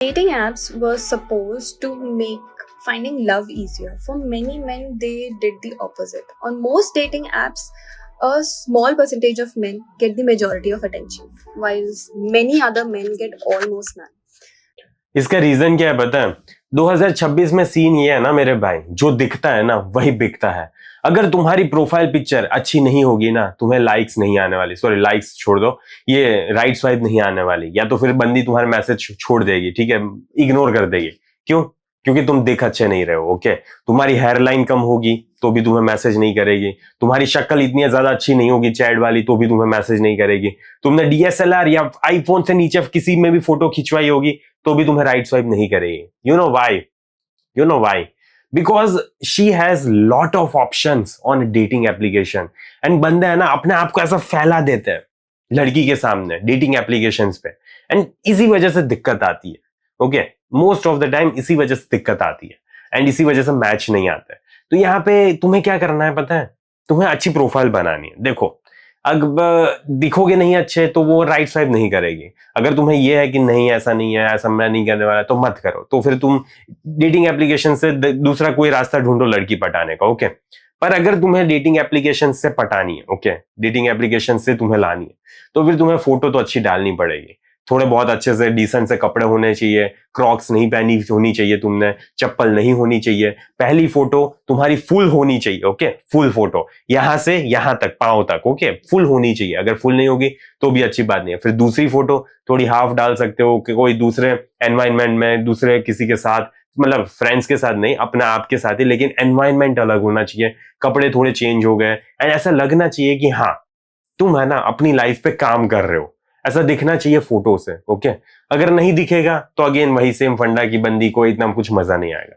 Dating apps were supposed to make finding love easier. For many men, they did the opposite. On most dating apps, a small percentage of men get the majority of attention, whilst many other men get almost none. इसका reason क्या है पता है? 2026 में scene ये है ना मेरे भाई, जो दिखता है ना वही बिकता है। अगर तुम्हारी प्रोफाइल पिक्चर अच्छी नहीं होगी ना, तुम्हें लाइक्स नहीं आने वाली, सॉरी लाइक्स छोड़ दो, ये राइट स्वाइप नहीं आने वाली, या तो फिर बंदी तुम्हारे मैसेज छोड़ देगी, ठीक है, इग्नोर कर देगी। क्यों? क्योंकि तुम दिख अच्छे नहीं रहे हो। ओके, तुम्हारी हेयरलाइन कम होगी तो भी तुम्हें मैसेज नहीं करेगी, तुम्हारी शक्ल इतनी ज्यादा अच्छी नहीं होगी चैट वाली तो भी तुम्हें मैसेज नहीं करेगी, तुमने डीएसएलआर या आईफोन से नीचे किसी में भी फोटो खिंचवाई होगी तो भी तुम्हें राइट स्वाइप नहीं करेगी। You know why? Because she has lot of options on dating application. And बंदे है ना अपने आप को ऐसा फैला देते हैं लड़की के सामने डेटिंग एप्लीकेशंस पे, एंड इसी वजह से दिक्कत आती है। Okay, most of the time इसी वजह से दिक्कत आती है एंड इसी वजह से मैच नहीं आता है। तो यहाँ पे तुम्हें क्या करना है पता है? तुम्हें अच्छी प्रोफाइल बनानी है। देखो, अगर दिखोगे नहीं अच्छे तो वो राइट स्वाइप नहीं करेगी। अगर तुम्हें ये है कि नहीं ऐसा नहीं है, ऐसा मैं नहीं करने वाला, तो मत करो। तो फिर तुम डेटिंग एप्लीकेशन से दूसरा कोई रास्ता ढूंढो लड़की पटाने का। ओके, पर अगर तुम्हें डेटिंग एप्लीकेशन से पटानी है, ओके, डेटिंग एप्लीकेशन से तुम्हें लानी है, तो फिर तुम्हें फोटो तो अच्छी डालनी पड़ेगी। थोड़े बहुत अच्छे से डिसेंट से कपड़े होने चाहिए, क्रॉक्स नहीं पहनी होनी चाहिए, तुमने चप्पल नहीं होनी चाहिए। पहली फोटो तुम्हारी फुल होनी चाहिए। ओके, फुल फोटो यहां से यहां तक, पांव तक, ओके, फुल होनी चाहिए। अगर फुल नहीं होगी तो भी अच्छी बात नहीं है। फिर दूसरी फोटो थोड़ी हाफ डाल सकते हो कि कोई दूसरे एनवायरनमेंट में, दूसरे किसी के साथ, मतलब फ्रेंड्स के साथ नहीं, अपने आप के साथ ही, लेकिन एनवायरनमेंट अलग होना चाहिए, कपड़े थोड़े चेंज हो गए, एंड ऐसा लगना चाहिए कि हाँ तुम है ना अपनी लाइफ पे काम कर रहे हो। ऐसा दिखना चाहिए फोटो से। ओके, अगर नहीं दिखेगा तो अगेन वही सेम फंडा की बंदी को इतना कुछ मजा नहीं आएगा।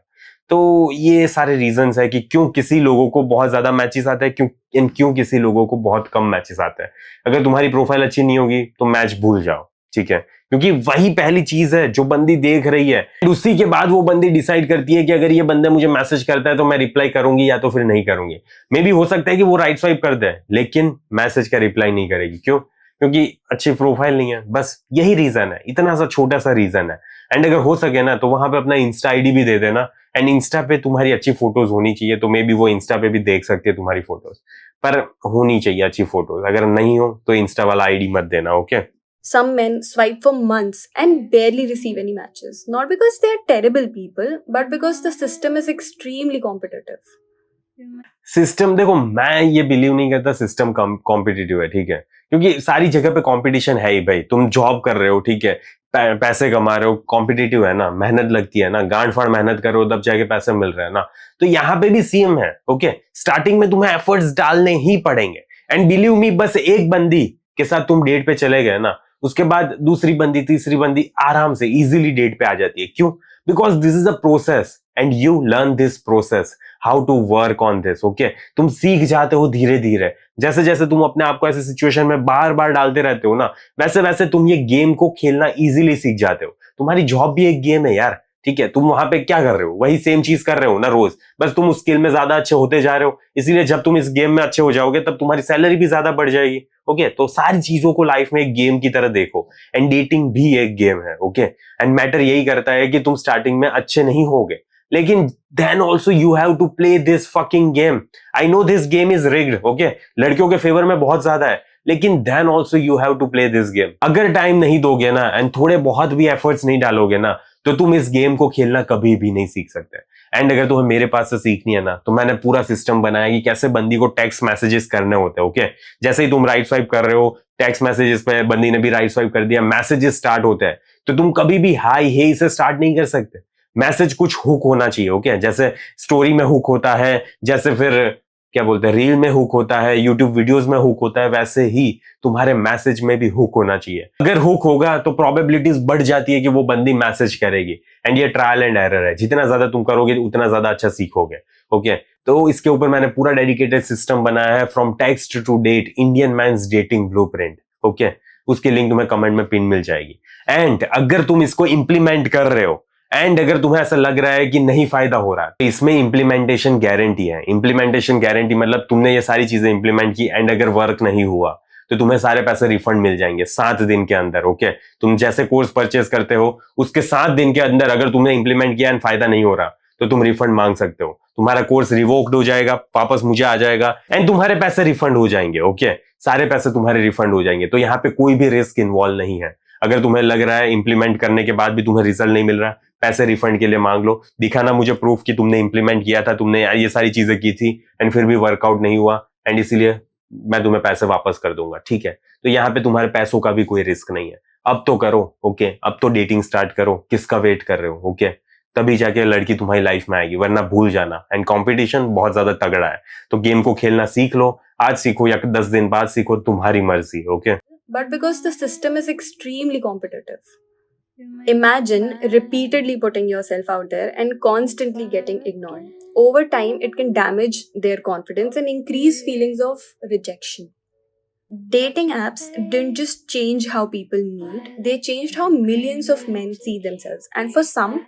तो ये सारे रीजंस है कि क्यों किसी लोगों को बहुत ज्यादा मैचेस आते हैं, क्यों किसी लोगों को बहुत कम मैचेस आते हैं। अगर तुम्हारी प्रोफाइल अच्छी नहीं होगी तो मैच भूल जाओ, ठीक है, क्योंकि वही पहली चीज है जो बंदी देख रही है। उसी के बाद वो बंदी डिसाइड करती है कि अगर ये बंदा मुझे मैसेज करता है तो मैं रिप्लाई करूंगी या तो फिर नहीं करूंगी। मे भी हो सकता है कि वो राइट स्वाइप कर दे लेकिन मैसेज का रिप्लाई नहीं करेगी। क्यों? क्योंकि अच्छी प्रोफाइल नहीं है। बस यही रीजन है, इतना सा छोटा सा रीजन है। एंड अगर हो सके ना तो वहां पे अपना इंस्टा आईडी भी दे देना, एंड इंस्टा पे तुम्हारी अच्छी फोटोज होनी चाहिए, तो मे बी वो इंस्टा पे भी देख सकते हैं तुम्हारी फोटोज, पर होनी चाहिए अच्छी फोटोज। अगर नहीं हो तो इंस्टा वाला आईडी मत देना। Okay, Some men swipe for months and barely receive any matches, not because they are terrible people, but because the system is extremely competitive. System, देखो मैं ये बिलीव नहीं करता सिस्टम कॉम्पिटिटिव है, ठीक है, क्योंकि सारी जगह पे कंपटीशन है ही भाई। तुम जॉब कर रहे हो, ठीक है, पैसे कमा रहे हो, कॉम्पिटिटिव है ना, मेहनत लगती है ना, गांड फाड़ मेहनत कर रहे हो तब जाके पैसे मिल रहे हैं ना। तो यहाँ पे भी सेम है। ओके, स्टार्टिंग में तुम्हें एफर्ट्स डालने ही पड़ेंगे, एंड बिलीव मी, बस एक बंदी के साथ तुम डेट पे चले गए ना, उसके बाद दूसरी बंदी, तीसरी बंदी आराम से इजीली डेट पे आ जाती है। क्यों? Because this is a process and you learn this process, how to work on this. Okay, तुम सीख जाते हो धीरे धीरे। जैसे जैसे तुम अपने आप को ऐसे सिचुएशन में बार बार डालते रहते हो ना, वैसे वैसे तुम ये गेम को खेलना इजीली सीख जाते हो। तुम्हारी जॉब भी एक गेम है यार, ठीक है, तुम वहां पे क्या कर रहे हो? वही सेम चीज कर रहे हो ना रोज, बस तुम उस स्किल में ज्यादा अच्छे होते जा रहे हो। इसीलिए जब तुम इस गेम में अच्छे हो जाओगे तब तुम्हारी सैलरी भी ज्यादा बढ़ जाएगी। ओके, तो सारी चीजों को लाइफ में एक गेम की तरह देखो, एंड डेटिंग भी एक गेम है। ओके, एंड मैटर यही करता है कि तुम स्टार्टिंग में अच्छे नहीं होगे, लेकिन then also you have to play this fucking game. I know this game is rigged, okay? लड़कियों के फेवर में बहुत ज्यादा है, लेकिन then also you have to play this game. अगर टाइम नहीं दोगे ना एंड थोड़े बहुत भी एफर्ट्स नहीं डालोगे ना, तो तुम इस गेम को खेलना कभी भी नहीं सीख सकते। एंड अगर तुम्हें मेरे पास से सीखनी है ना, तो मैंने पूरा सिस्टम बनाया कि कैसे बंदी को टेक्स्ट मैसेजेस करने होते हैं। ओके, जैसे ही तुम राइट स्वाइप कर रहे हो, टेक्स्ट मैसेजेस पे बंदी ने भी राइट स्वाइप कर दिया, मैसेजेस स्टार्ट होते हैं, तो तुम कभी भी हाई हे से स्टार्ट नहीं कर सकते। मैसेज कुछ हुक होना चाहिए। ओके, जैसे स्टोरी में हुक होता है, जैसे फिर क्या बोलते हैं रील में हुक होता है, यूट्यूब वीडियोस में हुक होता है, वैसे ही तुम्हारे मैसेज में भी हुक होना चाहिए। अगर हुक होगा तो प्रोबेबिलिटीज बढ़ जाती है कि वो बंदी मैसेज करेगी, एंड ये ट्रायल एंड एरर है। जितना ज्यादा तुम करोगे उतना ज्यादा अच्छा सीखोगे। ओके, तो इसके ऊपर मैंने पूरा डेडिकेटेड सिस्टम बनाया है, from text to date, Indian man's dating blueprint. Okay, उसकी लिंक तुम्हें कमेंट में पिन मिल जाएगी। एंड अगर तुम इसको इंप्लीमेंट कर रहे हो एंड अगर तुम्हें ऐसा लग रहा है कि नहीं फायदा हो रहा है, तो इसमें इंप्लीमेंटेशन गारंटी है। इंप्लीमेंटेशन गारंटी मतलब तुमने ये सारी चीजें इंप्लीमेंट की एंड अगर वर्क नहीं हुआ तो तुम्हें सारे पैसे रिफंड मिल जाएंगे 7 दिन के अंदर। ओके, तुम जैसे कोर्स परचेज करते हो उसके 7 दिन के अंदर अगर तुमने इंप्लीमेंट किया एंड फायदा नहीं हो रहा तो तुम रिफंड मांग सकते हो। तुम्हारा कोर्स रिवोक्ड हो जाएगा, वापस मुझे आ जाएगा एंड तुम्हारे पैसे रिफंड हो जाएंगे। ओके, सारे पैसे तुम्हारे रिफंड हो जाएंगे। तो यहाँ पे कोई भी रिस्क इन्वॉल्व नहीं है। अगर तुम्हें लग रहा है इंप्लीमेंट करने के बाद भी तुम्हें रिजल्ट नहीं मिल रहा, पैसे रिफंड के लिए मांग लो, दिखाना मुझे प्रूफ कि तुमने इंप्लीमेंट किया था, तुमने ये सारी चीजें की थी एंड फिर भी वर्कआउट नहीं हुआ एंड इसीलिए मैं तुम्हें पैसे वापस कर दूंगा। ठीक है, तो यहाँ पे तुम्हारे पैसों का भी कोई रिस्क नहीं है। अब तो करो। ओके, अब तो डेटिंग स्टार्ट करो, किसका वेट कर रहे हो? ओके, तभी जाके लड़की तुम्हारी लाइफ में आएगी, वरना भूल जाना। एंड कंपटीशन बहुत ज्यादा तगड़ा है, तो गेम को खेलना सीख लो, आज सीखो या 10 दिन बाद सीखो, तुम्हारी मर्जी। Okay, But because the system is extremely competitive, imagine repeatedly putting yourself out there and constantly getting ignored. Over time, it can damage their confidence and increase feelings of rejection. Dating apps didn't just change how people meet, they changed how millions of men see themselves. And for some,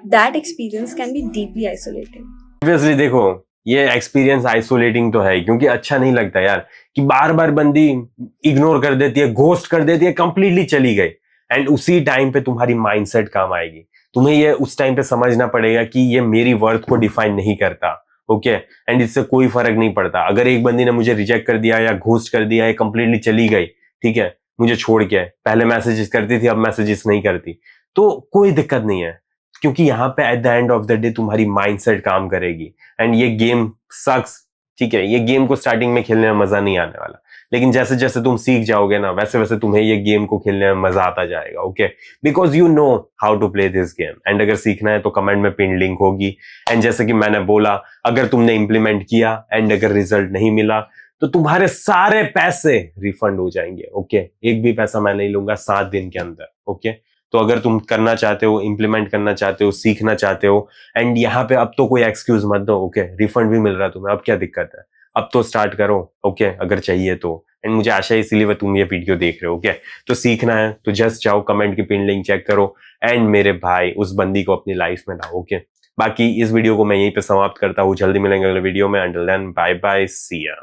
that experience can be deeply isolating. Obviously देखो, ये experience isolating तो है, क्योंकि अच्छा नहीं लगता यार कि बार बार बंदी इग्नोर कर देती है, घोस्ट कर देती है, कंप्लीटली चली गई। एंड उसी टाइम पे तुम्हारी माइंडसेट काम आएगी। तुम्हें ये उस टाइम पे समझना पड़ेगा कि ये मेरी वर्थ को डिफाइन नहीं करता। ओके, एंड इससे कोई फर्क नहीं पड़ता। अगर एक बंदी ने मुझे रिजेक्ट कर दिया या घोस्ट कर दिया या कंप्लीटली चली गई, ठीक है, मुझे छोड़ के, पहले मैसेजेस करती थी अब मैसेजेस नहीं करती, तो कोई दिक्कत नहीं है, क्योंकि यहाँ पे at the end of the day तुम्हारी माइंडसेट काम करेगी। एंड ये गेम सक्स, ठीक है, ये गेम को स्टार्टिंग में खेलने में मजा नहीं आने वाला, लेकिन जैसे जैसे तुम सीख जाओगे ना, वैसे वैसे तुम्हें ये गेम को खेलने में मजा आता जाएगा। Okay, because you know how to play this game. And अगर सीखना है तो कमेंट में पिन लिंक होगी। एंड जैसे कि मैंने बोला, अगर तुमने इंप्लीमेंट किया एंड अगर रिजल्ट नहीं मिला तो तुम्हारे सारे पैसे रिफंड हो जाएंगे। ओके, एक भी पैसा मैं नहीं लूंगा 7 दिन के अंदर। ओके, तो अगर तुम करना चाहते हो, इंप्लीमेंट करना चाहते हो, सीखना चाहते हो, एंड यहाँ पे अब तो कोई एक्सक्यूज मत दो। ओके, रिफंड भी मिल रहा है तुम्हें, अब क्या दिक्कत है? अब तो स्टार्ट करो। ओके, अगर चाहिए तो। एंड मुझे आशा है इसीलिए तुम ये वीडियो देख रहे हो। ओके, तो सीखना है तो जस्ट जाओ, कमेंट की पिन लिंक चेक करो एंड मेरे भाई उस बंदी को अपनी लाइफ में लाओ। ओके, बाकी इस वीडियो को मैं यहीं पे समाप्त करता हूँ। जल्दी मिलेंगे अगले वीडियो में। अंटिल देन, बाय बाय, सी या।